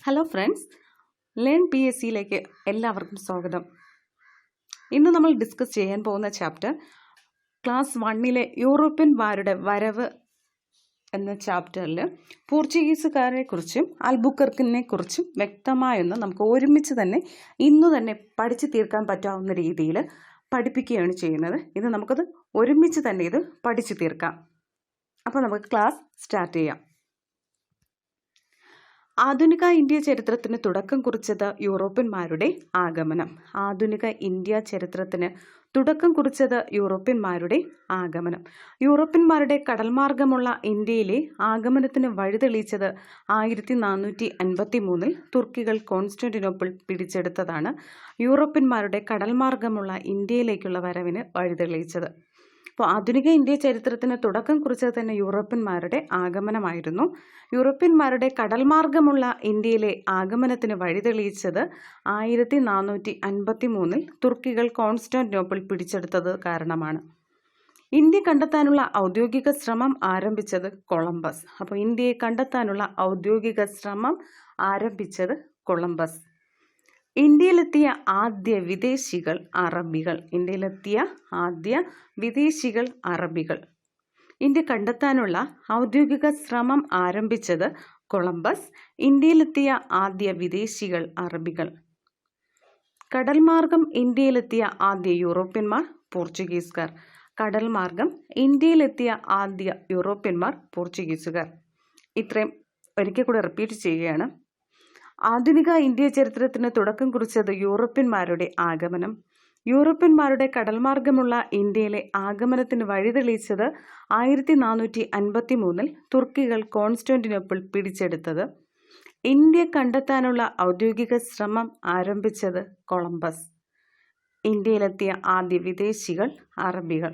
Hello friends, learn P S സിയിലേക്ക് എല്ലാവർക്കും സ്വാഗതം. ഇന്ന് നമ്മൾ ഡിസ്കസ് ചെയ്യാൻ പോകുന്ന ചാപ്റ്റർ ക്ലാസ് 1 യൂറോപ്യന്മാരുടെ വരവ് എന്ന ചാപ്റ്ററിൽ പോർച്ചുഗീസുകാരെ കുറിച്ചും അൽബുക്കർക്കിനെ കുറിച്ചും വ്യക്തമായൊന്ന് നമുക്ക് ഒരുമിച്ച് തന്നെ ഇന്നു തന്നെ പഠിച്ചു തീർക്കാൻ പറ്റാവുന്ന രീതിയിൽ പഠിപ്പിക്കുകയാണ് ചെയ്യുന്നത്. ഇത് നമുക്കത് ഒരുമിച്ച് തന്നെ ഇത് പഠിച്ചു തീർക്കാം. അപ്പോൾ നമുക്ക് ക്ലാസ് സ്റ്റാർട്ട് ചെയ്യാം. ആധുനിക ഇന്ത്യ ചരിത്രത്തിന് തുടക്കം കുറിച്ചത് യൂറോപ്യന്മാരുടെ ആഗമനം. ആധുനിക ഇന്ത്യ ചരിത്രത്തിന് തുടക്കം കുറിച്ചത് യൂറോപ്യന്മാരുടെ ആഗമനം. യൂറോപ്യന്മാരുടെ കടൽമാർഗമുള്ള ഇന്ത്യയിലെ ആഗമനത്തിന് വഴിതെളിയിച്ചത് 1453 തുർക്കികൾ കോൺസ്റ്റാന്റിനോപ്പിൾ പിടിച്ചെടുത്തതാണ് യൂറോപ്യന്മാരുടെ കടൽമാർഗമുള്ള ഇന്ത്യയിലേക്കുള്ള വരവിന് വഴിതെളിയിച്ചത്. അപ്പോൾ ആധുനിക ഇന്ത്യ ചരിത്രത്തിന് തുടക്കം കുറിച്ചത് തന്നെ യൂറോപ്യന്മാരുടെ ആഗമനമായിരുന്നു. യൂറോപ്യന്മാരുടെ കടൽമാർഗമുള്ള ഇന്ത്യയിലെ ആഗമനത്തിന് വഴിതെളിയിച്ചത് 1453 തുർക്കികൾ കോൺസ്റ്റാന്റിനോപ്പിൾ പിടിച്ചെടുത്തത് കാരണമാണ്. ഇന്ത്യ കണ്ടെത്താനുള്ള ഔദ്യോഗിക ശ്രമം ആരംഭിച്ചത് കൊളംബസ്. അപ്പോൾ ഇന്ത്യയെ കണ്ടെത്താനുള്ള ഔദ്യോഗിക ശ്രമം ആരംഭിച്ചത് കൊളംബസ്. ഇന്ത്യയിലെത്തിയ ആദ്യ വിദേശികൾ അറബികൾ. ഇന്ത്യ കണ്ടെത്താനുള്ള ഔദ്യോഗിക ശ്രമം ആരംഭിച്ചത് കൊളംബസ്. ഇന്ത്യയിലെത്തിയ ആദ്യ വിദേശികൾ അറബികൾ. കടൽമാർഗം ഇന്ത്യയിലെത്തിയ ആദ്യ യൂറോപ്യന്മാർ പോർച്ചുഗീസുകാർ. കടൽമാർഗം ഇന്ത്യയിലെത്തിയ ആദ്യ യൂറോപ്യന്മാർ പോർച്ചുഗീസുകാർ. ഇത്രയും ഒരിക്കൽ കൂടെ റിപ്പീറ്റ് ചെയ്യുകയാണ്. ആധുനിക ഇന്ത്യ ചരിത്രത്തിന് തുടക്കം കുറിച്ചത് യൂറോപ്യന്മാരുടെ ആഗമനം. യൂറോപ്യന്മാരുടെ കടൽമാർഗമുള്ള ഇന്ത്യയിലെ ആഗമനത്തിന് വഴിതെളിയിച്ചത് 1453 തുർക്കികൾ കോൺസ്റ്റാന്റിനോപ്പിൾ പിടിച്ചെടുത്തത്. ഇന്ത്യ കണ്ടെത്താനുള്ള ഔദ്യോഗിക ശ്രമം ആരംഭിച്ചത് കൊളംബസ്. ഇന്ത്യയിലെത്തിയ ആദ്യ വിദേശികൾ അറബികൾ.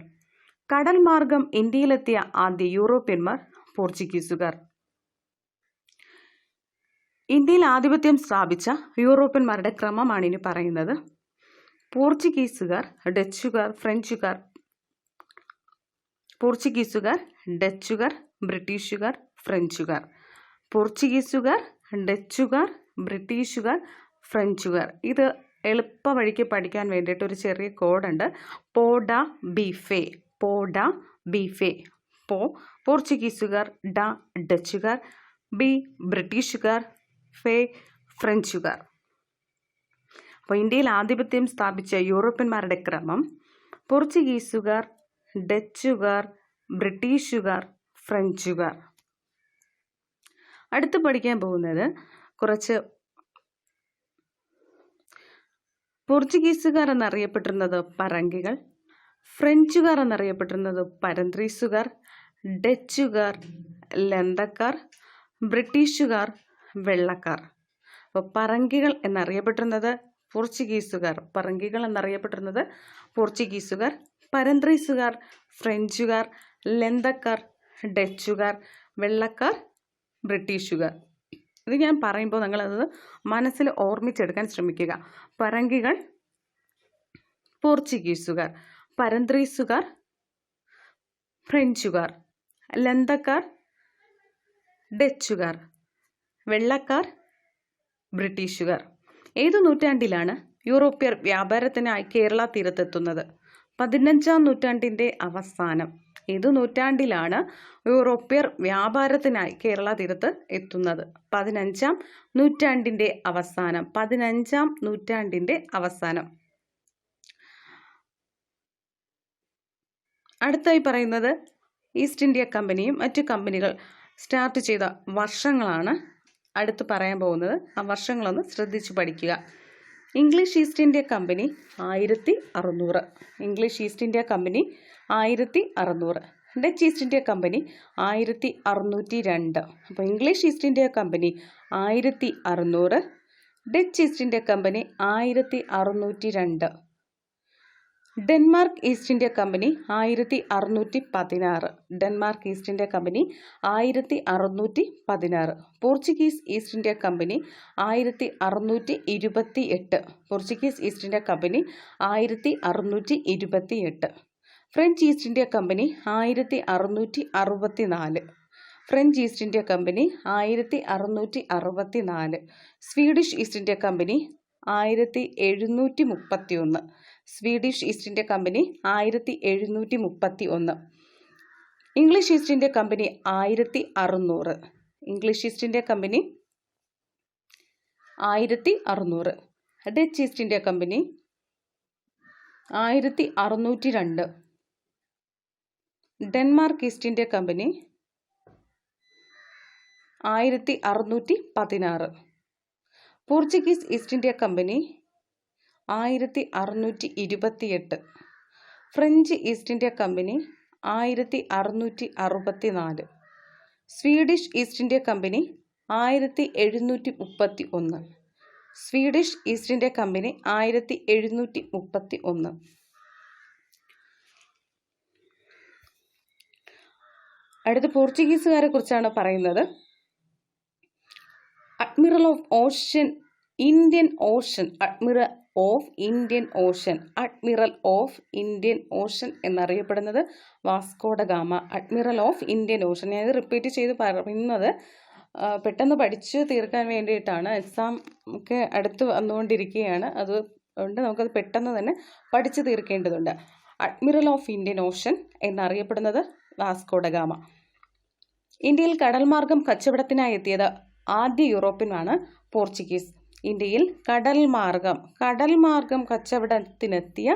കടൽമാർഗം ഇന്ത്യയിലെത്തിയ ആദ്യ യൂറോപ്യന്മാർ പോർച്ചുഗീസുകാർ. ഇന്ത്യയിൽ ആധിപത്യം സ്ഥാപിച്ച യൂറോപ്യന്മാരുടെ ക്രമമാണ് ഇനി പറയുന്നത്. പോർച്ചുഗീസുകാർ, ഡച്ചുകാർ, ബ്രിട്ടീഷുകാർ, ഫ്രഞ്ചുകാർ. ഇത് എളുപ്പ വഴിക്ക് പഠിക്കാൻ വേണ്ടിയിട്ട് ഒരു ചെറിയ കോഡുണ്ട്. പോഡ ബിഫെ. പോർച്ചുഗീസുകാർ, ഡച്ചുകാർ, ബ്രിട്ടീഷുകാർ, ഫ്രഞ്ചുകാർ. അപ്പോൾ ഇന്ത്യയിൽ ആധിപത്യം സ്ഥാപിച്ച യൂറോപ്യന്മാരുടെ ക്രമം പോർച്ചുഗീസുകാർ, ഡച്ചുകാർ, ബ്രിട്ടീഷുകാർ, ഫ്രഞ്ചുകാർ. അടുത്ത് പഠിക്കാൻ പോകുന്നത് കുറച്ച് പോർച്ചുഗീസുകാർ എന്നറിയപ്പെട്ടിരുന്നത് പറങ്കികൾ, ഫ്രഞ്ചുകാർ എന്നറിയപ്പെട്ടിരുന്നത് പരന്ത്രീസുകാർ, ഡച്ചുകാർ ലന്തക്കാർ, ബ്രിട്ടീഷുകാർ വെള്ളക്കാർ. അപ്പോൾ പറങ്കികൾ എന്നറിയപ്പെട്ടിരുന്നത് പോർച്ചുഗീസുകാർ, പരന്ത്രീസുകാർ, ഫ്രഞ്ചുകാർ, ലന്തക്കാർ, ഡച്ചുകാർ, വെള്ളക്കാർ, ബ്രിട്ടീഷുകാർ. ഇത് ഞാൻ പറയുമ്പോൾ നിങ്ങളത് മനസ്സിൽ ഓർമ്മിച്ചെടുക്കാൻ ശ്രമിക്കുക. പറങ്കികൾ പോർച്ചുഗീസുകാർ, പരന്ത്രീസുകാർ ഫ്രഞ്ചുകാർ, ലന്തക്കാർ ഡച്ചുകാർ, വെള്ളക്കാർ ബ്രിട്ടീഷുകാർ. ഏതു നൂറ്റാണ്ടിലാണ് യൂറോപ്യർ വ്യാപാരത്തിനായി കേരള തീരത്തെത്തുന്നത്? 15ാം നൂറ്റാണ്ടിൻ്റെ അവസാനം. ഏതു നൂറ്റാണ്ടിലാണ് യൂറോപ്യർ വ്യാപാരത്തിനായി കേരള തീരത്ത് എത്തുന്നത്? 15ാം നൂറ്റാണ്ടിൻ്റെ അവസാനം. അടുത്തായി പറയുന്നത് ഈസ്റ്റ് ഇന്ത്യ കമ്പനിയും മറ്റു കമ്പനികൾ സ്റ്റാർട്ട് ചെയ്ത വർഷങ്ങളാണ് അടുത്ത് പറയാൻ പോകുന്നത്. ആ വർഷങ്ങളൊന്ന് ശ്രദ്ധിച്ച് പഠിക്കുക. English east India company 1600. Dutch east India company 1602. അപ്പോൾ English east India company 1600, Dutch east India company 1602. Denmark east India company 1616. Portuguese east India company 1628. French east India company 1664. French east India company 1664, Swedish east India company 1731, Swedish east India company 1731, English east India company 1600, English east India company 1600, Dutch east India company 1602, Denmark east India company 1616, Portuguese east India company 1628, French east India company 1664, Swedish east India company 1731, Swedish east India company 1731. അടുത്ത പോർച്ചുഗീസുകാരെ കുറിച്ചാണ് പറയുന്നത്. Admiral of ocean Indian Ocean, admiral of Indian Ocean, admiral of Indian Ocean എന്നറിയപ്പെടുന്നത് Vasco da Gama. Admiral of Indian ocean, ഞാൻ ഇത് repeat ചെയ്ത് പറയുന്നത് പെട്ടെന്ന് പഠിച്ചു തീർക്കാൻ വേണ്ടിയിട്ടാണ്. എക്സാം ഒക്കെ അടുത്ത് വന്നുകൊണ്ടിരിക്കുകയാണ്, അതുകൊണ്ട് നമുക്കത് പെട്ടെന്ന് തന്നെ പഠിച്ചു തീർക്കേണ്ടതുണ്ട്. അഡ്മിറൽ ഓഫ് ഇന്ത്യൻ ഓഷൻ എന്നറിയപ്പെടുന്നത് വാസ്കോ ഡ ഗാമ. ഇന്ത്യയിൽ കടൽ മാർഗം കച്ചവടത്തിനായി എത്തിയത് ആദ്യ യൂറോപ്യനാണ് പോർച്ചുഗീസ്. ഇന്ത്യയിൽ കടൽ മാർഗം കച്ചവടത്തിനെത്തിയ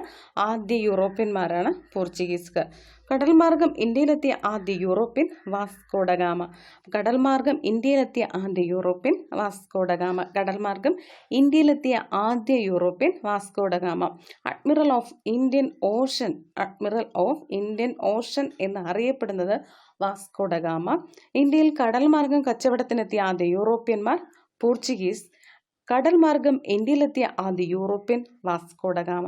ആദ്യ യൂറോപ്യന്മാരാണ് പോർച്ചുഗീസുകാർ. കടൽ മാർഗം ഇന്ത്യയിലെത്തിയ ആദ്യ യൂറോപ്യൻ വാസ്കോ ഡ ഗാമ. കടൽ മാർഗം ഇന്ത്യയിലെത്തിയ ആദ്യ യൂറോപ്യൻ വാസ്കോ ഡ ഗാമ. കടൽ മാർഗം ഇന്ത്യയിലെത്തിയ ആദ്യ European Vasco da Gama. Admiral of Indian Ocean, admiral of Indian Ocean എന്നറിയപ്പെടുന്നത് വാസ്കോ ഡ ഗാമ. ഇന്ത്യയിൽ കടൽ മാർഗം കച്ചവടത്തിനെത്തിയ ആദ്യ യൂറോപ്യന്മാർ പോർച്ചുഗീസ്. കടൽ മാർഗം ഇന്ത്യയിലെത്തിയ ആദ്യ European Vasco da Gama.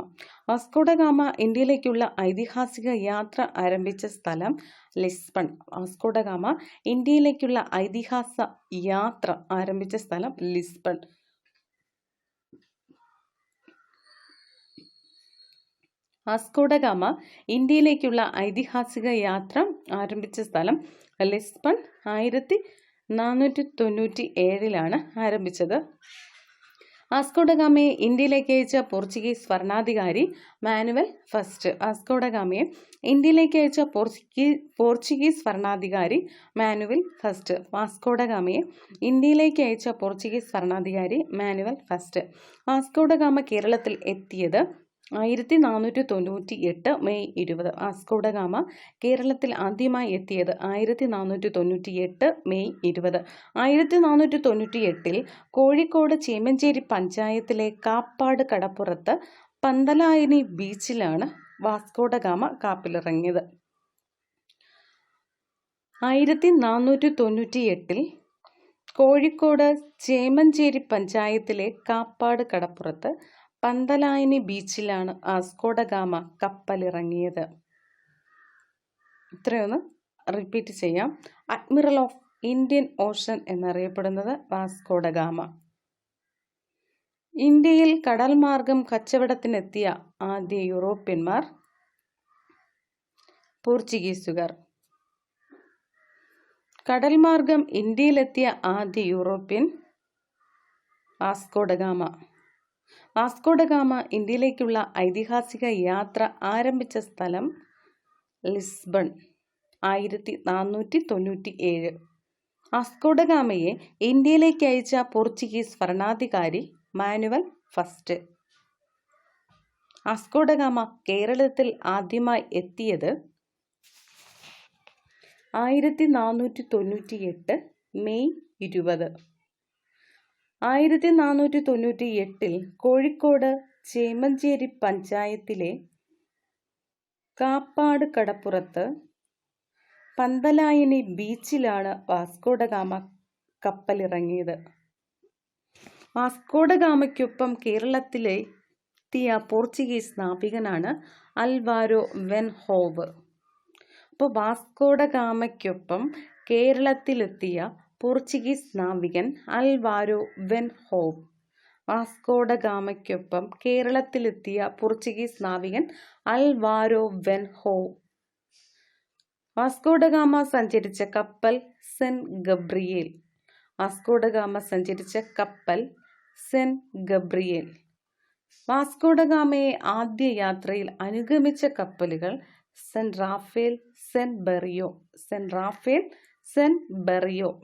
Vasco da Gama ഇന്ത്യയിലേക്കുള്ള ഐതിഹാസിക യാത്ര ആരംഭിച്ച സ്ഥലം ലിസ്ബൺ. വാസ്കോ ഡ ഗാമ ഇന്ത്യയിലേക്കുള്ള ഐതിഹാസിക യാത്ര ആരംഭിച്ച സ്ഥലം ലിസ്ബൺ. വാസ്കോ ഡ ഗാമ ഇന്ത്യയിലേക്കുള്ള ഐതിഹാസിക യാത്ര ആരംഭിച്ച സ്ഥലം ലിസ്ബൺ 1497 ആരംഭിച്ചത്. വാസ്കോ ഡ ഗാമയെ ഇന്ത്യയിലേക്ക് അയച്ച പോർച്ചുഗീസ് ഭരണാധികാരി മാനുവൽ ഫസ്റ്റ്. വാസ്കോ ഡ ഗാമയെ ഇന്ത്യയിലേക്ക് അയച്ച പോർച്ചുഗീസ് ഭരണാധികാരി മാനുവൽ ഫസ്റ്റ്. വാസ്കോ ഡ ഗാമയെ ഇന്ത്യയിലേക്ക് അയച്ച പോർച്ചുഗീസ് ഭരണാധികാരി Manuel first. Vasco da Gama കേരളത്തിൽ എത്തിയത് 1498 മെയ് 20. വാസ്കോ ഡ ഗാമ കേരളത്തിൽ ആദ്യമായി എത്തിയത് 1498 മെയ് 20. 1498 കോഴിക്കോട് ചേമഞ്ചേരി പഞ്ചായത്തിലെ കാപ്പാട് കടപ്പുറത്ത് പന്തലായനി ബീച്ചിലാണ് വാസ്കോ ഡ ഗാമ കാപ്പിലിറങ്ങിയത്. 1498 കോഴിക്കോട് ചേമഞ്ചേരി പഞ്ചായത്തിലെ കാപ്പാട് കടപ്പുറത്ത് പന്തലായനി ബീച്ചിലാണ് വാസ്കോ ഡ ഗാമ കപ്പലിറങ്ങിയത്. ഇത്രയൊന്ന് റിപ്പീറ്റ് ചെയ്യാം. അഡ്മിറൽ ഓഫ് ഇന്ത്യൻ ഓഷൻ എന്നറിയപ്പെടുന്നത് വാസ്കോ ഡ ഗാമ. ഇന്ത്യയിൽ കടൽ മാർഗം കച്ചവടത്തിനെത്തിയ ആദ്യ യൂറോപ്യന്മാർ പോർച്ചുഗീസുകാർ. കടൽ മാർഗം ഇന്ത്യയിലെത്തിയ ആദ്യ European Vasco da Gama. Vasco da Gama ഇന്ത്യയിലേക്കുള്ള ഐതിഹാസിക യാത്ര ആരംഭിച്ച സ്ഥലം ലിസ്ബൺ 1497. വാസ്കോ ഡ ഗാമയെ ഇന്ത്യയിലേക്ക് അയച്ച പോർച്ചുഗീസ് ഭരണാധികാരി Manuel first. Vasco da Gama കേരളത്തിൽ ആദ്യമായി എത്തിയത് 1498 മെയ് 20. 1498 കോഴിക്കോട് ചേമഞ്ചേരി പഞ്ചായത്തിലെ കാപ്പാട് കടപ്പുറത്ത് പന്തലായനി ബീച്ചിലാണ് വാസ്കോ ഡ ഗാമ കപ്പലിറങ്ങിയത്. വാസ്കോ ഡ ഗാമയ്ക്കൊപ്പം കേരളത്തിലെത്തിയ പോർച്ചുഗീസ് നാവികനാണ് അൽവാരോ വെൻഹോവ്. അപ്പോൾ വാസ്കോ ഡ ഗാമയ്ക്കൊപ്പം കേരളത്തിലെത്തിയ പോർച്ചുഗീസ് നാവികൻ അൽവാരോ വെൻഹോവ്. വാസ്കോ ഡ ഗാമയ്ക്കൊപ്പം കേരളത്തിലെത്തിയ പോർച്ചുഗീസ് നാവികൻ അൽവാരോ വെൻഹോവ്. വാസ്കോഡഗാമ സഞ്ചരിച്ച കപ്പൽ സെന്റ് ഗബ്രിയേൽ. വാസ്കോഡഗാമ സഞ്ചരിച്ച കപ്പൽ സെന്റ് ഗബ്രിയേൽ. വാസ്കോഡഗാമയെ ആദ്യ യാത്രയിൽ അനുഗമിച്ച കപ്പലുകൾ saint Raphael, saint Berrio. Saint Raphael, saint Berrio.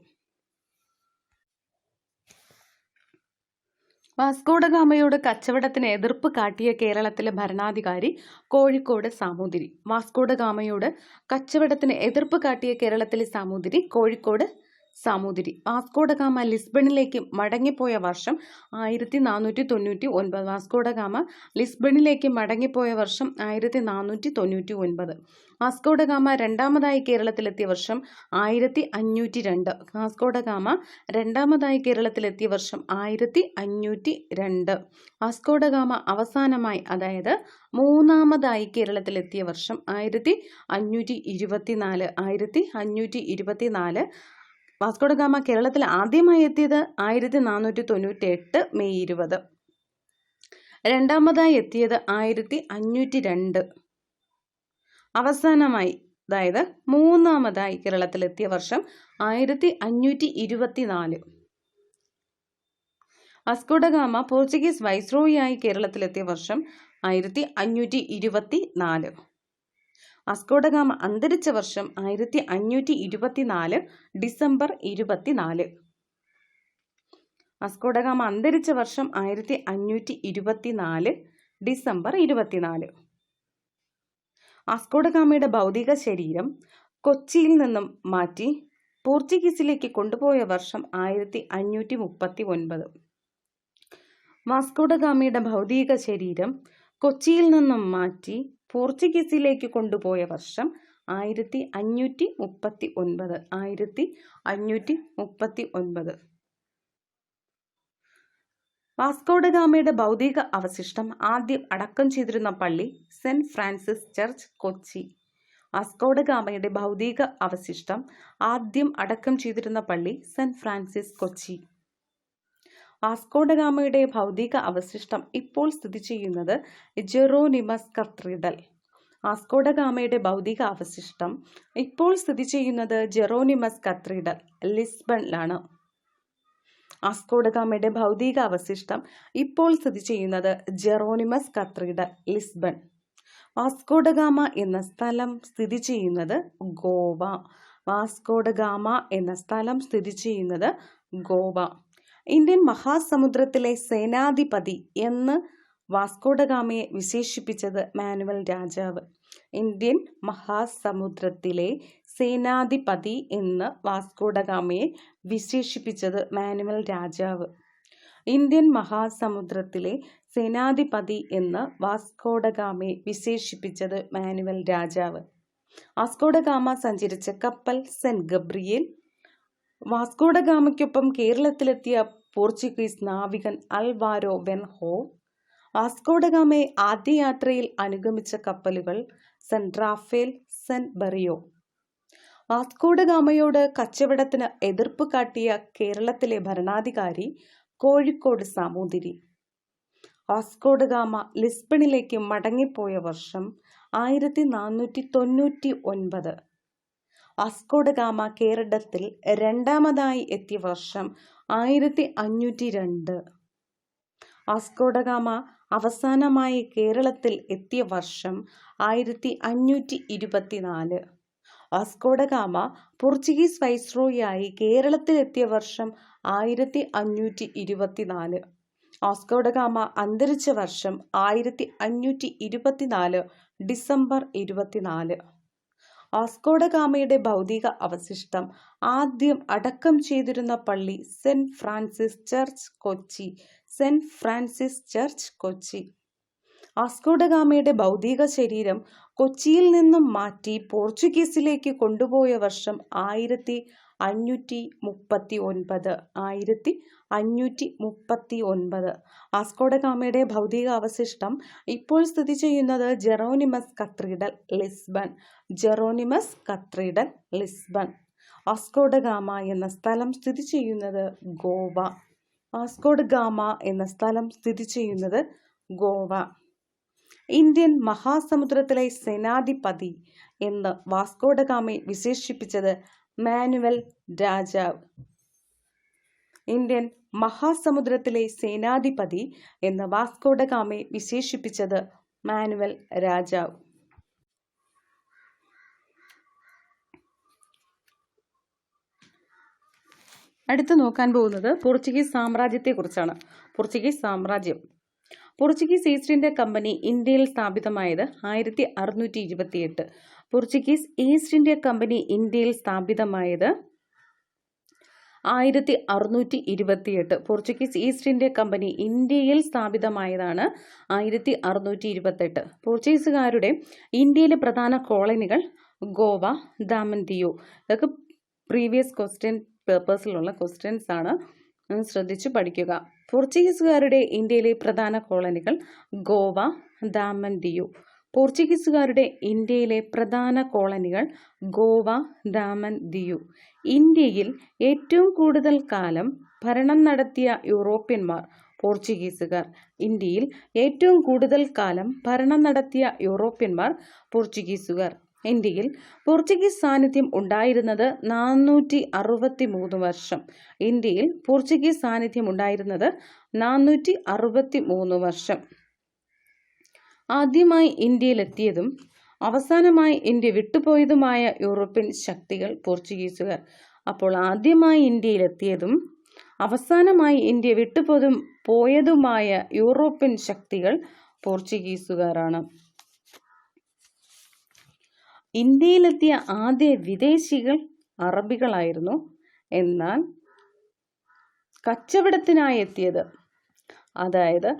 വാസ്കോഡഗാമയോട് കച്ചവടത്തിന് എതിർപ്പ് കാട്ടിയ കേരളത്തിലെ ഭരണാധികാരി കോഴിക്കോട് സാമൂതിരി. വാസ്കോഡഗാമയോട് കച്ചവടത്തിന് എതിർപ്പ് കാട്ടിയ കേരളത്തിലെ സാമൂതിരി കോഴിക്കോട് സാമൂതിരി. വാസ്കോഡഗാമ ലിസ്ബണിലേക്ക് മടങ്ങിപ്പോയ വർഷം 1499. വാസ്കോഡഗാമ ലിസ്ബണിലേക്ക് മടങ്ങിപ്പോയ വർഷം 1499. വാസ്കോഡഗാമ രണ്ടാമതായി കേരളത്തിലെത്തിയ വർഷം 1502. വാസ്കോഡഗാമ രണ്ടാമതായി കേരളത്തിലെത്തിയ വർഷം 1502. വാസ്കോഡഗാമ അവസാനമായി, അതായത് മൂന്നാമതായി കേരളത്തിലെത്തിയ വർഷം 1524. 1524. വാസ്കോഡഗാമ കേരളത്തിൽ ആദ്യമായി എത്തിയത് 1498 മെയ് 20. രണ്ടാമതായി എത്തിയത് 1502. അവസാനമായി, അതായത് മൂന്നാമതായി കേരളത്തിലെത്തിയ വർഷം 1524. വാസ്കോഡഗാമ പോർച്ചുഗീസ് വൈസ്രോയിയായി കേരളത്തിലെത്തിയ വർഷം 1524. വാസ്കോഡഗാമ അന്തരിച്ച വർഷം 1524 ഡിസംബർ 24. വാസ്കോഡഗാമ അന്തരിച്ച വർഷം 1524 ഡിസംബർ 24. വാസ്കോഡഗാമയുടെ ഭൗതിക ശരീരം കൊച്ചിയിൽ നിന്നും മാറ്റി പോർച്ചുഗീസിലേക്ക് കൊണ്ടുപോയ വർഷം 1539. വാസ്കോഡഗാമയുടെ ഭൗതിക ശരീരം കൊച്ചിയിൽ നിന്നും മാറ്റി പോർച്ചുഗീസിലേക്ക് കൊണ്ടുപോയ വർഷം 1539. 1539. വാസ്കോഡഗാമയുടെ ഭൗതിക അവശിഷ്ടം ആദ്യം അടക്കം ചെയ്തിരുന്ന പള്ളി സെന്റ് ഫ്രാൻസിസ് ചർച്ച്, കൊച്ചി. വാസ്കോഡഗാമയുടെ ഭൗതിക അവശിഷ്ടം ആദ്യം അടക്കം ചെയ്തിരുന്ന പള്ളി സെന്റ് ഫ്രാൻസിസ്, കൊച്ചി. വാസ്കോഡഗാമയുടെ ഭൗതിക അവശിഷ്ടം ഇപ്പോൾ സ്ഥിതി ചെയ്യുന്നത് ജെറോനിമസ് കത്തീഡ്രൽ. വാസ്കോഡഗാമയുടെ ഭൗതിക അവശിഷ്ടം ഇപ്പോൾ സ്ഥിതി ചെയ്യുന്നത് ജെറോനിമസ് കത്തീഡ്രൽ, ലിസ്ബണിലാണ്. വാസ്കോഡഗാമയുടെ ഭൗതിക അവശിഷ്ടം ഇപ്പോൾ സ്ഥിതി ചെയ്യുന്നത് ജെറോനിമസ് കത്തീഡ്രൽ, ലിസ്ബൺ. വാസ്കോഡഗാമ എന്ന സ്ഥലം സ്ഥിതി ചെയ്യുന്നത് ഗോവ. വാസ്കോഡഗാമ എന്ന സ്ഥലം സ്ഥിതി ചെയ്യുന്നത് ഗോവ. ഇന്ത്യൻ മഹാസമുദ്രത്തിലെ സേനാധിപതി എന്ന് വാസ്കോഡഗാമയെ വിശേഷിപ്പിച്ചത് മാനുവൽ രാജാവ്. ഇന്ത്യൻ മഹാസമുദ്രത്തിലെ സേനാധിപതി എന്ന് വാസ്കോഡഗാമയെ വിശേഷിപ്പിച്ചത് മാനുവൽ രാജാവ്. ഇന്ത്യൻ മഹാസമുദ്രത്തിലെ സേനാധിപതി എന്ന് വാസ്കോഡഗാമയെ വിശേഷിപ്പിച്ചത് മാനുവൽ രാജാവ്. വാസ്കോഡഗാമ സഞ്ചരിച്ച കപ്പൽ സെന്റ് ഗബ്രിയേൽ. വാസ്കോഡഗാമയ്ക്കൊപ്പം കേരളത്തിലെത്തിയ പോർച്ചുഗീസ് നാവികൻ അൽവാരോ വെൻഹോ. വാസ്കോഡഗാമയെ ആദ്യ യാത്രയിൽ അനുഗമിച്ച കപ്പലുകൾ സെന്റ് റാഫേൽ, സെന്റ് ബെറിയോ. വാസ്കോഡഗാമയോട് കച്ചവടത്തിന് എതിർപ്പ് കാട്ടിയ കേരളത്തിലെ ഭരണാധികാരി കോഴിക്കോട് സാമൂതിരി. വാസ്കോഡഗാമ ലിസ്ബണിലേക്ക് മടങ്ങിപ്പോയ വർഷം 1499. വാസ്കോഡഗാമ കേരളത്തിൽ രണ്ടാമതായി എത്തിയ വർഷം 1502. വാസ്കോഡഗാമ അവസാനമായി കേരളത്തിൽ എത്തിയ വർഷം 1524. വാസ്കോഡഗാമ പോർച്ചുഗീസ് വൈസ്രോയിയായി കേരളത്തിലെത്തിയ വർഷം 1524. വാസ്കോഡഗാമ അന്തരിച്ച വർഷം 1524 ഡിസംബർ 24. വാസ്കോഡഗാമയുടെ ഭൗതിക അവശിഷ്ടം ആദ്യം അടക്കം ചെയ്തിരുന്ന പള്ളി saint Francis church, Kochi. Saint Francis church, Kochi. വാസ്കോഡഗാമയുടെ ഭൗതിക ശരീരം കൊച്ചിയിൽ നിന്നും മാറ്റി പോർച്ചുഗീസിലേക്ക് കൊണ്ടുപോയ വർഷം 1539. 1539. വാസ്കോഡഗാമയുടെ ഭൗതിക അവശിഷ്ടം ഇപ്പോൾ സ്ഥിതി ചെയ്യുന്നത് Jeronimos cathedral, Lisbon. Jeronimos cathedral, Lisbon. Vasco da Gama എന്ന സ്ഥലം സ്ഥിതി ചെയ്യുന്നത് ഗോവ. വാസ്കോഡഗാമ എന്ന സ്ഥലം സ്ഥിതി ചെയ്യുന്നത് ഗോവ. ഇന്ത്യൻ മഹാസമുദ്രത്തിലെ സേനാധിപതി എന്ന് വാസ്കോഡഗാമയെ വിശേഷിപ്പിച്ചത് മാനുവൽ രാജാവ്. ഇന്ത്യൻ മഹാസമുദ്രത്തിലെ സേനാധിപതി എന്ന് വാസ്കോഡഗാമയെ വിശേഷിപ്പിച്ചത് മാനുവൽ രാജാവ്. അടുത്ത് നോക്കാൻ പോകുന്നത് പോർച്ചുഗീസ് സാമ്രാജ്യത്തെക്കുറിച്ചാണ്. പോർച്ചുഗീസ് സാമ്രാജ്യം. പോർച്ചുഗീസ് ഈസ്റ്റ് ഇന്ത്യ കമ്പനി ഇന്ത്യയിൽ സ്ഥാപിതമായത് 1628. പോർച്ചുഗീസ് ഈസ്റ്റ് ഇന്ത്യ കമ്പനി ഇന്ത്യയിൽ സ്ഥാപിതമായത് 1628. പോർച്ചുഗീസ് ഈസ്റ്റ് ഇന്ത്യ കമ്പനി ഇന്ത്യയിൽ സ്ഥാപിതമായതാണ് 1628. പോർച്ചുഗീസുകാരുടെ ഇന്ത്യയിലെ പ്രധാന കോളനികൾ ഗോവ, ദാമൻ ദിയു. ഇതൊക്കെ പ്രീവിയസ് ക്വസ്റ്റ്യൻ പേപ്പേഴ്സിലുള്ള ക്വസ്റ്റ്യൻസ് ആണ്, ശ്രദ്ധിച്ചു പഠിക്കുക. പോർച്ചുഗീസുകാരുടെ ഇന്ത്യയിലെ പ്രധാന കോളനികൾ ഗോവ, ദാമൻ ദിയു. പോർച്ചുഗീസുകാരുടെ ഇന്ത്യയിലെ പ്രധാന കോളനികൾ ഗോവ, ദാമൻ ദിയു. ഇന്ത്യയിൽ ഏറ്റവും കൂടുതൽ കാലം ഭരണം നടത്തിയ യൂറോപ്യന്മാർ പോർച്ചുഗീസുകാർ. ഇന്ത്യയിൽ ഏറ്റവും കൂടുതൽ കാലം ഭരണം നടത്തിയ യൂറോപ്യന്മാർ പോർച്ചുഗീസുകാർ. ഇന്ത്യയിൽ പോർച്ചുഗീസ് സാന്നിധ്യം ഉണ്ടായിരുന്നത് 463 വർഷം. ഇന്ത്യയിൽ പോർച്ചുഗീസ് സാന്നിധ്യം ഉണ്ടായിരുന്നത് 463 വർഷം. ആദ്യമായി ഇന്ത്യയിലെത്തിയതും അവസാനമായി ഇന്ത്യ വിട്ടുപോയതുമായ യൂറോപ്യൻ ശക്തികൾ പോർച്ചുഗീസുകാർ. അപ്പോൾ ആദ്യമായി ഇന്ത്യയിലെത്തിയതും അവസാനമായി ഇന്ത്യ വിട്ടുപോയതുമായ യൂറോപ്യൻ ശക്തികൾ പോർച്ചുഗീസുകാരാണ്. ഇന്ത്യയിലെത്തിയ ആദ്യ വിദേശികൾ അറബികളായിരുന്നു. എന്നാൽ കച്ചവടത്തിനായി എത്തിയത്, അതായത്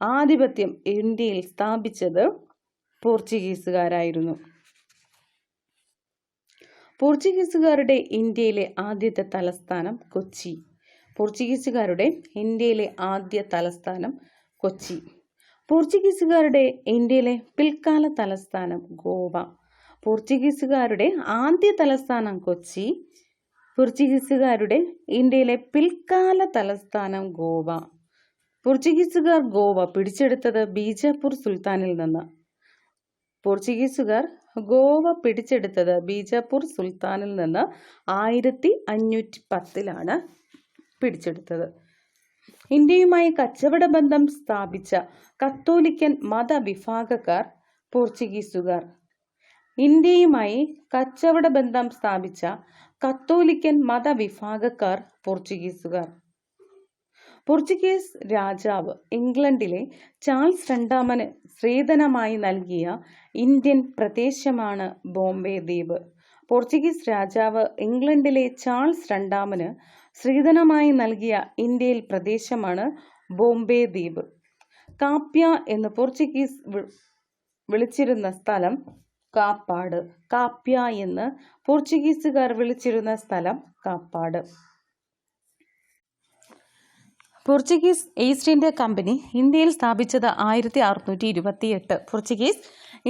ആധിപത്യം ഇന്ത്യയിൽ സ്ഥാപിച്ചത് പോർച്ചുഗീസുകാരായിരുന്നു. പോർച്ചുഗീസുകാരുടെ ഇന്ത്യയിലെ ആദ്യത്തെ തലസ്ഥാനം കൊച്ചി. പോർച്ചുഗീസുകാരുടെ ഇന്ത്യയിലെ ആദ്യ തലസ്ഥാനം കൊച്ചി. പോർച്ചുഗീസുകാരുടെ ഇന്ത്യയിലെ പിൽക്കാല തലസ്ഥാനം ഗോവ. പോർച്ചുഗീസുകാരുടെ ആദ്യ തലസ്ഥാനം കൊച്ചി. പോർച്ചുഗീസുകാരുടെ ഇന്ത്യയിലെ പിൽക്കാല തലസ്ഥാനം ഗോവ. പോർച്ചുഗീസുകാർ ഗോവ പിടിച്ചെടുത്തത് ബീജാപ്പൂർ സുൽത്താനിൽ നിന്ന്. പോർച്ചുഗീസുകാർ ഗോവ പിടിച്ചെടുത്തത് ബീജാപ്പൂർ സുൽത്താനിൽ നിന്ന് 1510 പിടിച്ചെടുത്തത്. ഇന്ത്യയുമായി കച്ചവട ബന്ധം സ്ഥാപിച്ച കത്തോലിക്കൻ മതവിഭാഗക്കാർ പോർച്ചുഗീസുകാർ. ഇന്ത്യയുമായി കച്ചവട ബന്ധം സ്ഥാപിച്ച കത്തോലിക്കൻ മതവിഭാഗക്കാർ പോർച്ചുഗീസുകാർ. പോർച്ചുഗീസ് രാജാവ് ഇംഗ്ലണ്ടിലെ ചാൾസ് രണ്ടാമന് സ്ത്രീധനമായി നൽകിയ ഇന്ത്യൻ പ്രദേശമാണ് ബോംബെ ദ്വീപ്. പോർച്ചുഗീസ് രാജാവ് ഇംഗ്ലണ്ടിലെ ചാൾസ് രണ്ടാമന് സ്ത്രീധനമായി നൽകിയ ഇന്ത്യയിൽ പ്രദേശമാണ് ബോംബെ ദ്വീപ്. കാപ്യ എന്ന് പോർച്ചുഗീസ് വിളിച്ചിരുന്ന സ്ഥലം കാപ്പാട്. കാപ്യ എന്ന് പോർച്ചുഗീസുകാർ വിളിച്ചിരുന്ന സ്ഥലം Kappad. Portuguese east India company ഇന്ത്യയിൽ സ്ഥാപിച്ചത് 1628. പോർച്ചുഗീസ്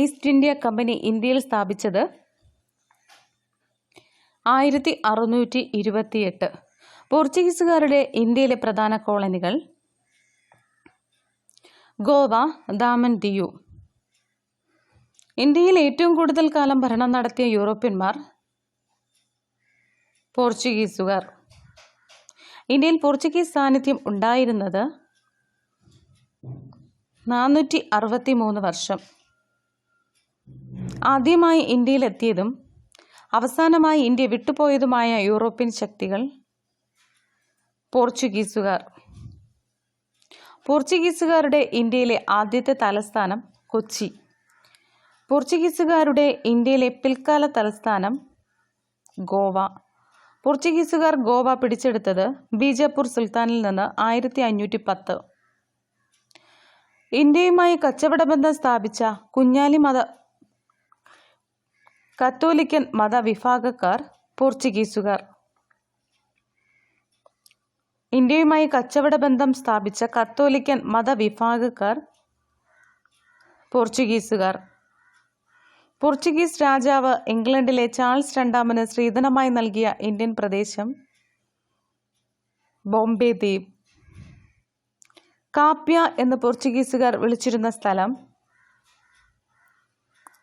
ഈസ്റ്റ് ഇന്ത്യ കമ്പനി ഇന്ത്യയിൽ സ്ഥാപിച്ചത് 1628. പോർച്ചുഗീസുകാരുടെ ഇന്ത്യയിലെ പ്രധാന കോളനികൾ ഗോവ, ദാമൻ ദിയു. ഇന്ത്യയിൽ ഏറ്റവും കൂടുതൽ കാലം ഭരണം നടത്തിയ യൂറോപ്യന്മാർ പോർച്ചുഗീസുകാർ. ഇന്ത്യയിൽ പോർച്ചുഗീസ് സാന്നിധ്യം ഉണ്ടായിരുന്നത് 463 വർഷം. ആദ്യമായി ഇന്ത്യയിലെത്തിയതും അവസാനമായി ഇന്ത്യ വിട്ടുപോയതുമായ യൂറോപ്യൻ ശക്തികൾ പോർച്ചുഗീസുകാർ. പോർച്ചുഗീസുകാരുടെ ഇന്ത്യയിലെ ആദ്യത്തെ തലസ്ഥാനം കൊച്ചി. പോർച്ചുഗീസുകാരുടെ ഇന്ത്യയിലെ പിൽക്കാല തലസ്ഥാനം ഗോവ. പോർച്ചുഗീസുകാർ ഗോവ പിടിച്ചെടുത്തത് ബീജാപ്പൂർ സുൽത്താനിൽ നിന്ന് 1510. ഇന്ത്യയുമായി കച്ചവട ബന്ധം സ്ഥാപിച്ച കത്തോലിക്കൻ മതവിഭാഗക്കാർ പോർച്ചുഗീസുകാർ. ഇന്ത്യയുമായി കച്ചവട ബന്ധം സ്ഥാപിച്ച കത്തോലിക്കൻ മതവിഭാഗക്കാർ പോർച്ചുഗീസുകാർ. പോർച്ചുഗീസ് രാജാവ് ഇംഗ്ലണ്ടിലെ ചാൾസ് രണ്ടാമന് സ്ത്രീധനമായി നൽകിയ ഇന്ത്യൻ പ്രദേശം ബോംബെ ദ്വീപ്. കാപ്യ എന്ന് പോർച്ചുഗീസുകാർ വിളിച്ചിരുന്ന സ്ഥലം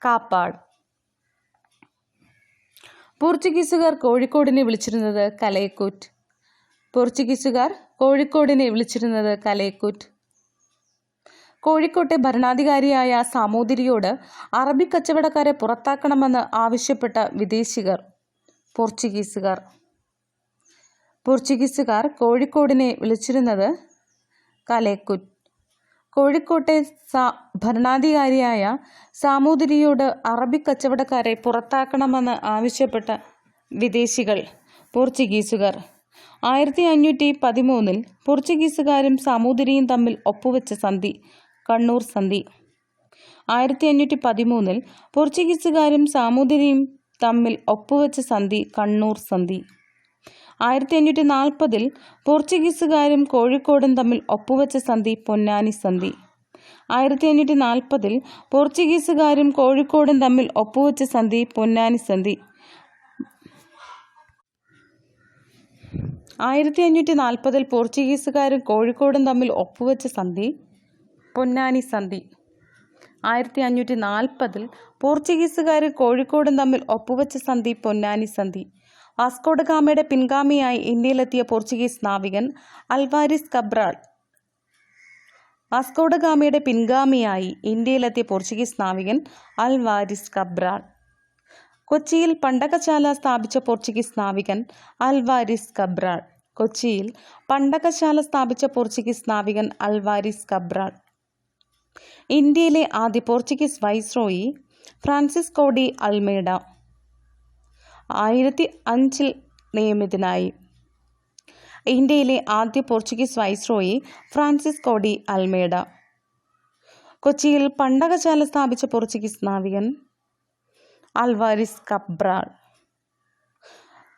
കാപ്പാട്. പോർച്ചുഗീസുകാർ കോഴിക്കോടിനെ വിളിച്ചിരുന്നത് കലൈക്കൂറ്റ്. പോർച്ചുഗീസുകാർ കോഴിക്കോടിനെ വിളിച്ചിരുന്നത് കലൈക്കൂറ്റ്. കോഴിക്കോട്ടെ ഭരണാധികാരിയായ സാമൂതിരിയോട് അറബി കച്ചവടക്കാരെ പുറത്താക്കണമെന്ന് ആവശ്യപ്പെട്ട വിദേശികർ പോർച്ചുഗീസുകാർ. പോർച്ചുഗീസുകാർ കോഴിക്കോടിനെ വിളിച്ചിരുന്നത് കലൈക്കൂറ്റ്. കോഴിക്കോട്ടെ ഭരണാധികാരിയായ സാമൂതിരിയോട് അറബി കച്ചവടക്കാരെ പുറത്താക്കണമെന്ന് ആവശ്യപ്പെട്ട വിദേശികൾ പോർച്ചുഗീസുകാർ. 1513 പോർച്ചുഗീസുകാരും സാമൂതിരിയും തമ്മിൽ ഒപ്പുവെച്ച സന്ധി കണ്ണൂർ സന്ധി. 1513 പോർച്ചുഗീസുകാരും സാമൂതിരിയും തമ്മിൽ ഒപ്പുവെച്ച സന്ധി കണ്ണൂർ സന്ധി. 1540 പോർച്ചുഗീസുകാരും കോഴിക്കോടും തമ്മിൽ ഒപ്പുവെച്ച സന്ധി പൊന്നാനി സന്ധി. 1540 പോർച്ചുഗീസുകാരും കോഴിക്കോടും തമ്മിൽ ഒപ്പുവെച്ച സന്ധി പൊന്നാനി സന്ധി. 1540 പോർച്ചുഗീസുകാരും കോഴിക്കോടും തമ്മിൽ ഒപ്പുവെച്ച സന്ധി പൊന്നാനി സന്ധി. 1540 പോർച്ചുഗീസുകാരും കോഴിക്കോടും തമ്മിൽ ഒപ്പുവെച്ച സന്ധി പൊന്നാനി സന്ധി. വാസ്കോഡ ഗാമയുടെ പിൻഗാമിയായി ഇന്ത്യയിലെത്തിയ പോർച്ചുഗീസ് നാവികൻ അൽവാരിസ് കബ്രാൾ. വാസ്കോഡ ഗാമയുടെ പിൻഗാമിയായി ഇന്ത്യയിലെത്തിയ പോർച്ചുഗീസ് നാവികൻ അൽവാരിസ് കബ്രാൾ. കൊച്ചിയിൽ പണ്ടകശാല സ്ഥാപിച്ച പോർച്ചുഗീസ് നാവികൻ അൽവാരിസ് കബ്രാൾ. കൊച്ചിയിൽ പണ്ടകശാല സ്ഥാപിച്ച പോർച്ചുഗീസ് നാവികൻ അൽവാരിസ് കബ്രാൾ. ഇന്ത്യയിലെ ആദ്യ Portuguese viceroy Francisco de Almeida 1005 നിയമിതനായി. ഇന്ത്യയിലെ ആദ്യ Portuguese viceroy Francisco de Almeida. കൊച്ചിയിൽ പണ്ടകശാല സ്ഥാപിച്ച പോർച്ചുഗീസ് നാവികൻ അൽവാരിസ് കബ്രാൾ.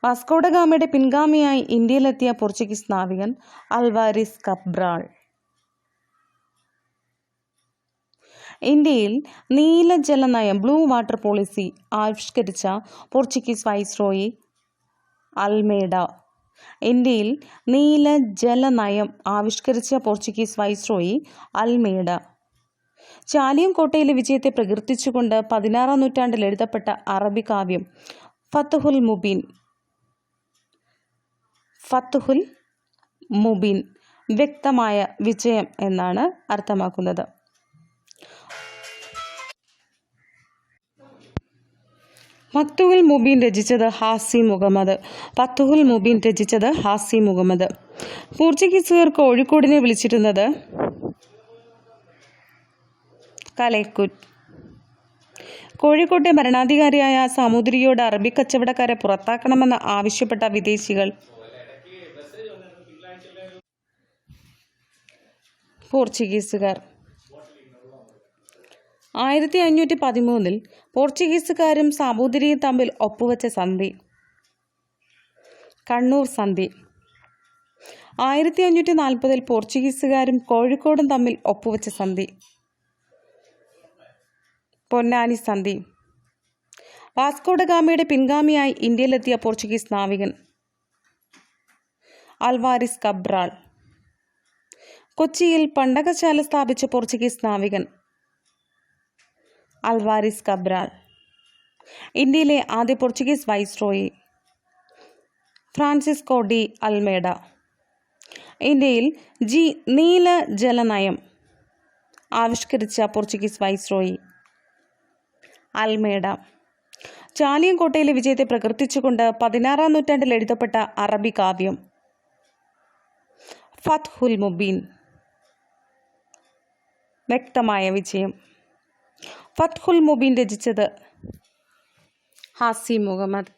വാസ്കോഡ ഗാമയുടെ പിൻഗാമിയായി ഇന്ത്യയിലെത്തിയ പോർച്ചുഗീസ് നാവികൻ അൽവാരിസ് കബ്രാൾ. ഇന്ത്യയിൽ നീലജല നയം ബ്ലൂ വാട്ടർ പോളിസി ആവിഷ്കരിച്ച പോർച്ചുഗീസ് വൈസ്രോയി അൽമേഡ. ഇന്ത്യയിൽ നീലജല നയം ആവിഷ്കരിച്ച പോർച്ചുഗീസ് വൈസ്രോയി അൽമേഡ. ചാലിയം കോട്ടയിലെ വിജയത്തെ പ്രകീർത്തിച്ചുകൊണ്ട് 16-ാം നൂറ്റാണ്ടിൽ എഴുതപ്പെട്ട അറബി കാവ്യം ഫത്ഹുൽ മുബീൻ വ്യക്തമായ വിജയം എന്നാണ് അർത്ഥമാക്കുന്നത്. ഫത്ഹുൽ മുബീൻ രചിച്ചത് ഹാസി മുഹമ്മദ്. ഫത്ഹുൽ മുബീൻ രചിച്ചത് ഹാസി മുഹമ്മദ്. പോർച്ചുഗീസുകാർ കോഴിക്കോടിനെ വിളിച്ചിരുന്നത് കലൈക്കൂറ്റ്. കോഴിക്കോട്ടെ ഭരണാധികാരിയായ സാമൂതിരിയോട് അറബി കച്ചവടക്കാരെ പുറത്താക്കണമെന്ന് ആവശ്യപ്പെട്ട വിദേശികൾ പോർച്ചുഗീസുകാർ. 1513 പോർച്ചുഗീസുകാരും സാമൂതിരിയും തമ്മിൽ ഒപ്പുവെച്ച സന്ധി കണ്ണൂർ സന്ധി. 1540 പോർച്ചുഗീസുകാരും കോഴിക്കോടും തമ്മിൽ ഒപ്പുവെച്ച സന്ധി പൊന്നാനി സന്ധി. വാസ്കോഡ ഗാമയുടെ പിൻഗാമിയായി ഇന്ത്യയിലെത്തിയ പോർച്ചുഗീസ് നാവികൻ അൽവാരിസ് കബ്രാൾ. കൊച്ചിയിൽ പണ്ടകശാല സ്ഥാപിച്ച പോർച്ചുഗീസ് നാവികൻ അൽവാരിസ് കബ്രാൾ. ഇന്ത്യയിലെ ആദ്യ Portuguese viceroy Francisco de Almeida. ഇന്ത്യയിൽ നീലജല നയം ആവിഷ്കരിച്ച പോർച്ചുഗീസ് വൈസ്രോയി അൽമേഡ. ചാലിയം കോട്ടയിലെ വിജയത്തെ പ്രകീർത്തിച്ചുകൊണ്ട് 16-ാം നൂറ്റാണ്ടിൽ എഴുതപ്പെട്ട അറബി കാവ്യം ഫത്ഹുൽ മുബീൻ വ്യക്തമായ വിജയം. ഫത്ഹുൽ മുബീൻ രചിച്ചത് ഹാസി മുഹമ്മദ്.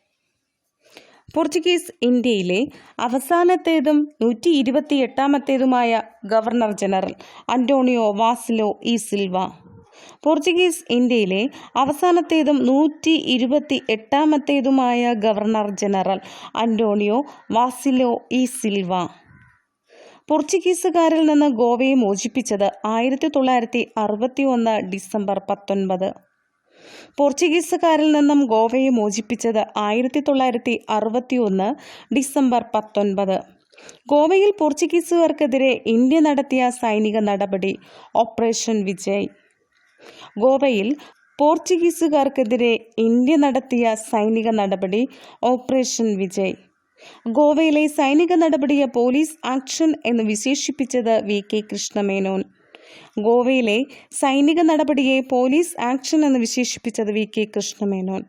പോർച്ചുഗീസ് ഇന്ത്യയിലെ അവസാനത്തേതും 128ാമത്തേതുമായ governor general Antonio വാസിലോ E Silva. Portuguese ഇന്ത്യയിലെ അവസാനത്തേതും 128ാമത്തേതുമായ governor general Antonio വാസിലോ E Silva. പോർച്ചുഗീസുകാരിൽ നിന്ന് ഗോവയെ മോചിപ്പിച്ചത് 1961 ഡിസംബർ 19. പോർച്ചുഗീസുകാരിൽ നിന്നും ഗോവയെ മോചിപ്പിച്ചത് 1961 ഡിസംബർ 19. ഗോവയിൽ പോർച്ചുഗീസുകാർക്കെതിരെ ഇന്ത്യ നടത്തിയ സൈനിക നടപടി ഓപ്പറേഷൻ വിജയ്. ഗോവയിൽ പോർച്ചുഗീസുകാർക്കെതിരെ ഇന്ത്യ നടത്തിയ സൈനിക നടപടി ഓപ്പറേഷൻ വിജയ്. ഗോവയിലെ സൈനിക നടപടിയെ പോലീസ് ആക്ഷൻ എന്ന് വിശേഷിപ്പിച്ചത് വി.കെ. കൃഷ്ണമേനോൻ. ഗോവയിലെ സൈനിക നടപടിയെ പോലീസ് ആക്ഷൻ എന്ന് വിശേഷിപ്പിച്ചത് വി.കെ. കൃഷ്ണമേനോൻ.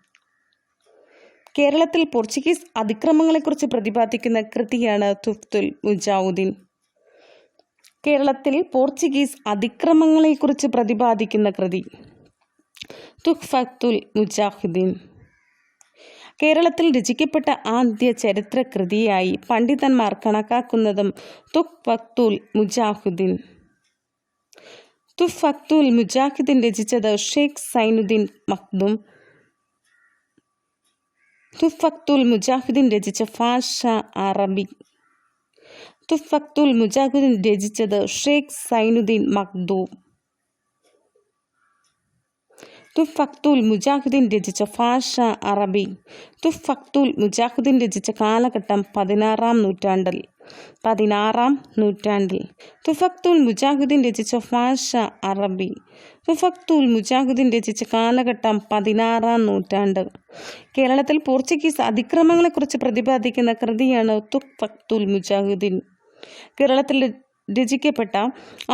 കേരളത്തിൽ പോർച്ചുഗീസ് അതിക്രമങ്ങളെക്കുറിച്ച് പ്രതിപാദിക്കുന്ന കൃതിയാണ് തുഫ്തുൽ മുജാഹിദീൻ. കേരളത്തിൽ പോർച്ചുഗീസ് അതിക്രമങ്ങളെക്കുറിച്ച് പ്രതിപാദിക്കുന്ന കൃതി തുഹ്ഫത്തുൽ മുജാഹിദീൻ. കേരളത്തിൽ രചിക്കപ്പെട്ട ആദ്യ ചരിത്രകൃതിയായി പണ്ഡിതന്മാർ കണക്കാക്കുന്നതും തുഹ്ഫത്തുൽ മുജാഹിദീൻ. തുഹ്ഫത്തുൽ മുജാഹിദീൻ രചിച്ചത് ഷെയ്ഖ് സൈനുദ്ദീൻ മഖ്ദൂം. തുഹ്ഫത്തുൽ മുജാഹിദീൻ രചിച്ച ഭാഷ അറബി. തുഹ്ഫത്തുൽ മുജാഹിദീൻ രചിച്ചത് ഷെയ്ഖ് സൈനുദ്ദീൻ മഖ്ദൂം. തുഹ്ഫത്തുൽ മുജാഹിദീൻ രചിച്ച ഭാഷ അറബി. തുഹ്ഫത്തുൽ മുജാഹിദീൻ രചിച്ച കാലഘട്ടം 16-ാം നൂറ്റാണ്ടിൽ. തുഹ്ഫത്തുൽ മുജാഹിദീൻ രചിച്ച ഭാഷ അറബി. തുഹ്ഫത്തുൽ മുജാഹിദീൻ രചിച്ച കാലഘട്ടം 16-ാം നൂറ്റാണ്ട്. കേരളത്തിൽ പോർച്ചുഗീസ് അതിക്രമങ്ങളെക്കുറിച്ച് പ്രതിപാദിക്കുന്ന കൃതിയാണ് തുഹ്ഫത്തുൽ മുജാഹിദീൻ. കേരളത്തിൽ രചിക്കപ്പെട്ട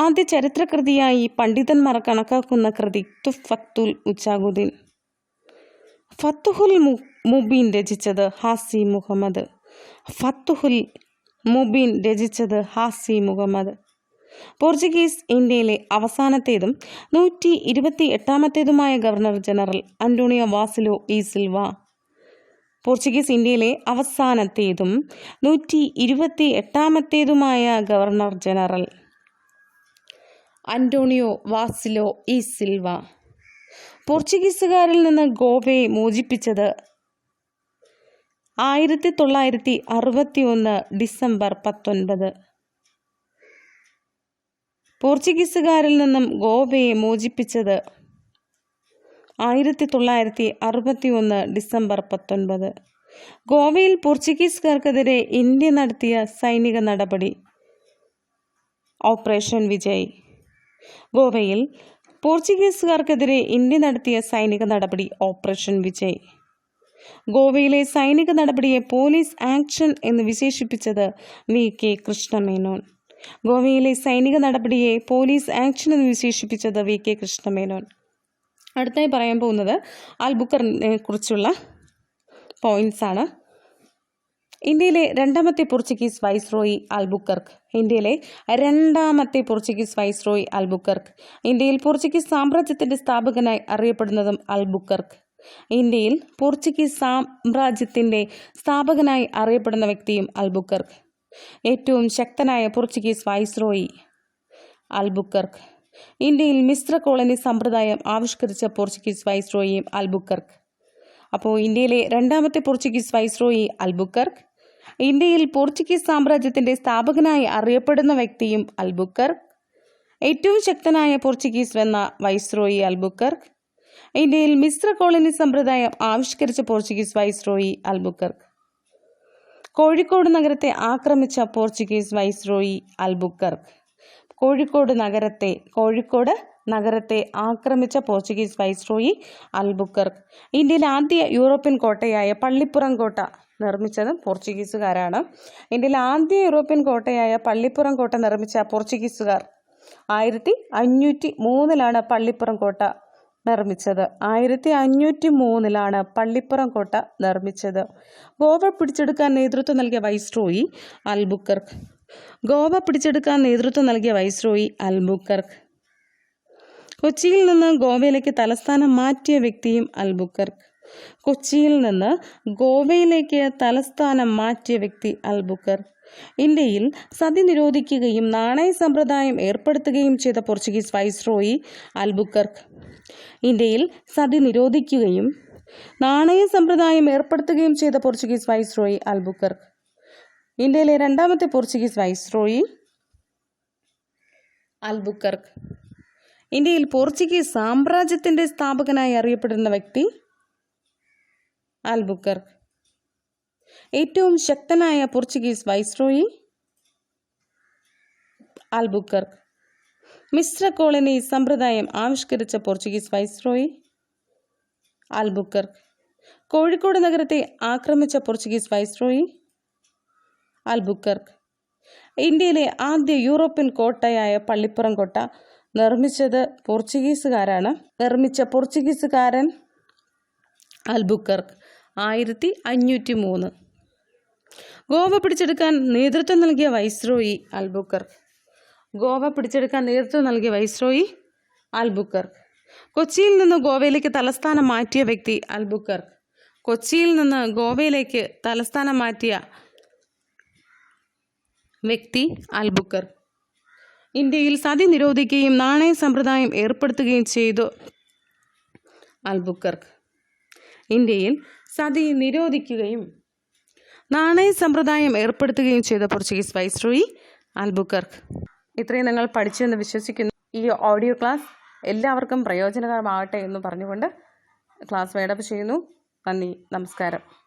ആദ്യ ചരിത്രകൃതിയായി പണ്ഡിതന്മാർ കണക്കാക്കുന്ന കൃതി തുഹ്ഫത്തുൽ മുജാഹിദീൻ. ഫത്തുഹുൽ മുബീൻ രചിച്ചത് ഹാസി മുഹമ്മദ്. ഫത്തുഹുൽ മുബീൻ രചിച്ചത് ഹാസി മുഹമ്മദ്. പോർച്ചുഗീസ് ഇന്ത്യയിലെ അവസാനത്തേതും 128ാമത്തേതുമായ governor general Antonio വാസിലോ E Silva. Portuguese ഇന്ത്യയിലെ അവസാനത്തേതും 128ാമത്തേതുമായ governor general Antonio വാസിലോ E Silva. പോർച്ചുഗീസുകാരിൽ നിന്ന് ഗോവയെ മോചിപ്പിച്ചത് 1961 ഡിസംബർ 19. പോർച്ചുഗീസുകാരിൽ നിന്നും ഗോവയെ മോചിപ്പിച്ചത് 1961 ഡിസംബർ 19. ഗോവയിൽ പോർച്ചുഗീസുകാർക്കെതിരെ ഇന്ത്യ നടത്തിയ സൈനിക നടപടി ഓപ്പറേഷൻ വിജയ്. ഗോവയിൽ പോർച്ചുഗീസുകാർക്കെതിരെ ഇന്ത്യ നടത്തിയ സൈനിക നടപടി ഓപ്പറേഷൻ വിജയ്. ഗോവയിലെ സൈനിക നടപടിയെ പോലീസ് ആക്ഷൻ എന്ന് വിശേഷിപ്പിച്ചത് വി.കെ. കൃഷ്ണമേനോൻ. ഗോവയിലെ സൈനിക നടപടിയെ പോലീസ് ആക്ഷൻ എന്ന് വിശേഷിപ്പിച്ചത് വി.കെ. കൃഷ്ണമേനോൻ. അടുത്തായി പറയാൻ പോകുന്നത് അൽബുക്കറിനെ കുറിച്ചുള്ള പോയിന്റ്സ് ആണ്. ഇന്ത്യയിലെ രണ്ടാമത്തെ പോർച്ചുഗീസ് വൈസ്രോയി അൽബുക്കർക്ക്. ഇന്ത്യയിലെ രണ്ടാമത്തെ പോർച്ചുഗീസ് വൈസ്രോയി അൽബുക്കർക്ക്. ഇന്ത്യയിൽ പോർച്ചുഗീസ് സാമ്രാജ്യത്തിന്റെ സ്ഥാപകനായി അറിയപ്പെടുന്നതും അൽബുക്കർക്ക്. ഇന്ത്യയിൽ പോർച്ചുഗീസ് സാമ്രാജ്യത്തിന്റെ സ്ഥാപകനായി അറിയപ്പെടുന്ന വ്യക്തിയും അൽബുക്കർക്ക്. ഏറ്റവും ശക്തനായ പോർച്ചുഗീസ് വൈസ്രോയി അൽബുക്കർക്ക്. ഇന്ത്യയിൽ മിശ്ര കോളനി സമ്പ്രദായം ആവിഷ്കരിച്ച പോർച്ചുഗീസ് വൈസ്രോയിയും അൽബുക്കർക്ക്. അപ്പോൾ ഇന്ത്യയിലെ രണ്ടാമത്തെ പോർച്ചുഗീസ് വൈസ്രോയി അൽബുക്കർക്ക്. ഇന്ത്യയിൽ പോർച്ചുഗീസ് സാമ്രാജ്യത്തിന്റെ സ്ഥാപകനായി അറിയപ്പെടുന്ന വ്യക്തിയും അൽബുക്കർക്ക്. ഏറ്റവും ശക്തനായ പോർച്ചുഗീസ് എന്ന വൈസ്രോയി അൽബുക്കർക്ക്. ഇന്ത്യയിൽ മിശ്ര കോളനി സമ്പ്രദായം ആവിഷ്കരിച്ച പോർച്ചുഗീസ് വൈസ്രോയി അൽബുക്കർക്ക്. കോഴിക്കോട് നഗരത്തെ ആക്രമിച്ച പോർച്ചുഗീസ് വൈസ്രോയി അൽബുക്കർക്ക്. കോഴിക്കോട് നഗരത്തെ ആക്രമിച്ച പോർച്ചുഗീസ് വൈസ്രോയി അൽബുക്കർക്ക്. ഇന്ത്യയിലെ ആദ്യ യൂറോപ്യൻ കോട്ടയായ പള്ളിപ്പുറം കോട്ട നിർമ്മിച്ചത് പോർച്ചുഗീസുകാരാണ്. ഇന്ത്യയിലെ ആദ്യ യൂറോപ്യൻ കോട്ടയായ പള്ളിപ്പുറം കോട്ട നിർമ്മിച്ച പോർച്ചുഗീസുകാർ 1503 പള്ളിപ്പുറം കോട്ട നിർമ്മിച്ചത്. 1503 പള്ളിപ്പുറം കോട്ട നിർമ്മിച്ചത്. ഗോവ പിടിച്ചെടുക്കാൻ നേതൃത്വം നൽകിയ വൈസ്രോയി അൽബുക്കർക്ക്. കൊച്ചിയിൽ നിന്ന് ഗോവയിലേക്ക് തലസ്ഥാനം മാറ്റിയ വ്യക്തിയും അൽബുക്കർക്ക്. ഇന്ത്യയിൽ സതി നിരോധിക്കുകയും നാണയ സമ്പ്രദായം ഏർപ്പെടുത്തുകയും ചെയ്ത പോർച്ചുഗീസ് വൈസ്രോയി അൽബുക്കർക്ക്. ഇന്ത്യയിലെ രണ്ടാമത്തെ പോർച്ചുഗീസ് വൈസ്രോയി അൽബുക്കർക്ക്. ഇന്ത്യയിൽ പോർച്ചുഗീസ് സാമ്രാജ്യത്തിന്റെ സ്ഥാപകനായി അറിയപ്പെടുന്ന വ്യക്തി അൽബുക്കർക്ക്. ഏറ്റവും ശക്തനായ Portuguese viceroy Albuquerque. Mishra colony സമ്പ്രദായം ആവിഷ്കരിച്ച പോർച്ചുഗീസ് വൈസ്രോയി ആൽബുക്കർക്ക്. കോഴിക്കോട് നഗരത്തെ ആക്രമിച്ച പോർച്ചുഗീസ് വൈസ്രോയി ആൽബുക്കർക്ക്. ഇന്ത്യയിലെ ആദ്യ യൂറോപ്യൻ കോട്ടയായ പള്ളിപ്പുറം കോട്ട നിർമ്മിച്ച പോർച്ചുഗീസുകാരൻ ആൽബുക്കർക്ക് 1503. ഗോവ പിടിച്ചെടുക്കാൻ നേതൃത്വം നൽകിയ വൈസ്രോയി ആൽബുക്കർക്ക്. കൊച്ചിയിൽ നിന്ന് ഗോവയിലേക്ക് തലസ്ഥാനം മാറ്റിയ വ്യക്തി ആൽബുക്കർക്ക്. ഇന്ത്യയിൽ സതി നിരോധിക്കുകയും നാണയ സമ്പ്രദായം ഏർപ്പെടുത്തുകയും ചെയ്ത പോർച്ചുഗീസ് വൈസ്രോയി ആൽബുക്കർക്ക്. ഇത്രയും നിങ്ങൾ പഠിച്ചു എന്ന് വിശ്വസിക്കുന്നു. ഈ ഓഡിയോ ക്ലാസ് എല്ലാവർക്കും പ്രയോജനകരമാകട്ടെ എന്ന് പറഞ്ഞുകൊണ്ട് ക്ലാസ് വൈൻഡപ്പ് ചെയ്യുന്നു. നന്ദി, നമസ്കാരം.